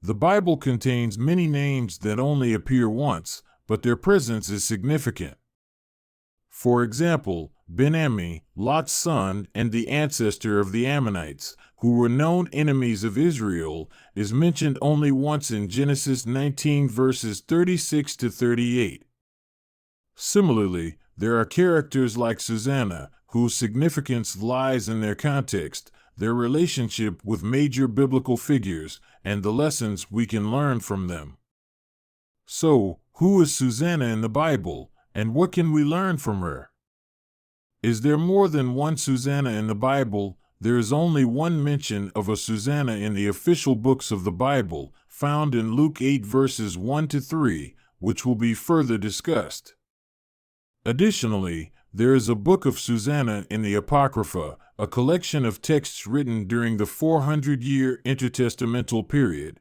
The Bible contains many names that only appear once, but their presence is significant. For example, Ben-Ammi, Lot's son and the ancestor of the Ammonites, who were known enemies of Israel, is mentioned only once in Genesis 19 verses 36 to 38. Similarly, there are characters like Susanna, whose significance lies in their context, their relationship with major biblical figures, and the lessons we can learn from them. So, who is Susanna in the Bible, and what can we learn from her? Is there more than one Susanna in the Bible? There is only one mention of a Susanna in the official books of the Bible, found in Luke 8 verses 1 to 3, which will be further discussed. Additionally, there is a book of Susanna in the Apocrypha, a collection of texts written during the 400-year intertestamental period.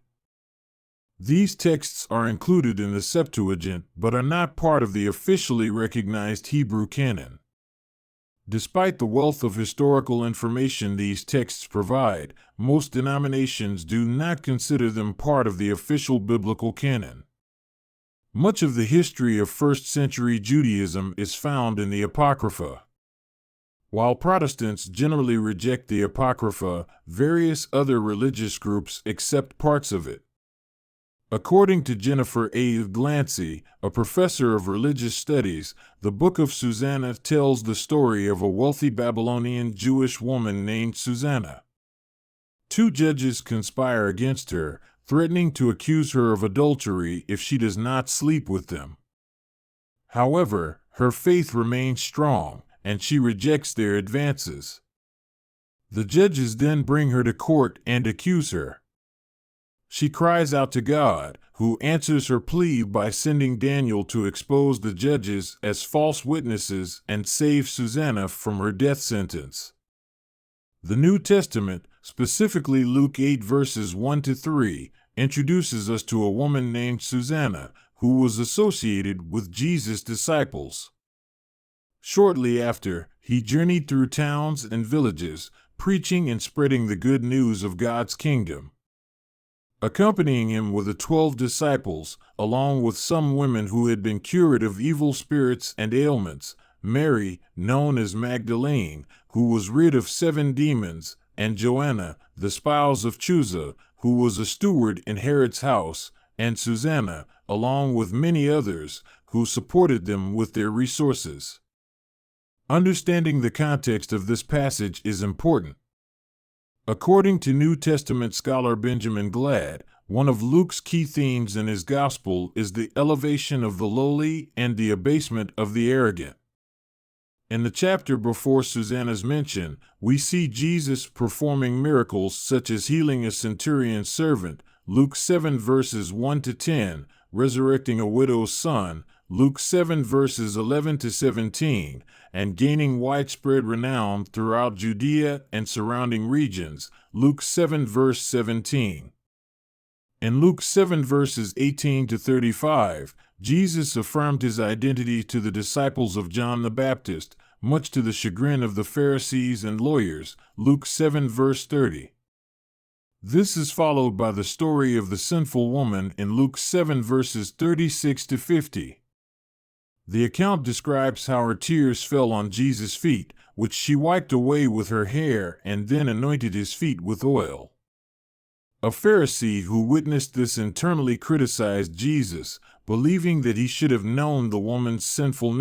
These texts are included in the Septuagint but are not part of the officially recognized Hebrew canon. Despite the wealth of historical information these texts provide, most denominations do not consider them part of the official biblical canon. Much of the history of first-century Judaism is found in the Apocrypha. While Protestants generally reject the Apocrypha, various other religious groups accept parts of it. According to Jennifer A. Glancy, a professor of religious studies, the Book of Susanna tells the story of a wealthy Babylonian Jewish woman named Susanna. Two judges conspire against her, threatening to accuse her of adultery if she does not sleep with them. However, her faith remains strong, and she rejects their advances. The judges then bring her to court and accuse her. She cries out to God, who answers her plea by sending Daniel to expose the judges as false witnesses and save Susanna from her death sentence. The New Testament, specifically Luke 8 verses 1 to 3, introduces us to a woman named Susanna, who was associated with Jesus' disciples. Shortly after, he journeyed through towns and villages, preaching and spreading the good news of God's kingdom. Accompanying him were the 12 disciples, along with some women who had been cured of evil spirits and ailments, Mary, known as Magdalene, who was rid of 7 demons, and Joanna, the spouse of Achsah, who was a steward in Herod's house, and Susanna, along with many others, who supported them with their resources. Understanding the context of this passage is important. According to New Testament scholar Benjamin Glad, one of Luke's key themes in his gospel is the elevation of the lowly and the abasement of the arrogant. In the chapter before Susanna's mention, we see Jesus performing miracles such as healing a centurion's servant, Luke 7 verses 1 to 10, resurrecting a widow's son, Luke 7 verses 11 to 17, and gaining widespread renown throughout Judea and surrounding regions, Luke 7 verse 17. In Luke 7 verses 18 to 35, Jesus affirmed his identity to the disciples of John the Baptist, much to the chagrin of the Pharisees and lawyers, Luke 7 verse 30. This is followed by the story of the sinful woman in Luke 7 verses 36 to 50. The account describes how her tears fell on Jesus' feet, which she wiped away with her hair and then anointed his feet with oil. A Pharisee who witnessed this internally criticized Jesus, believing that he should have known the woman's sinful nature.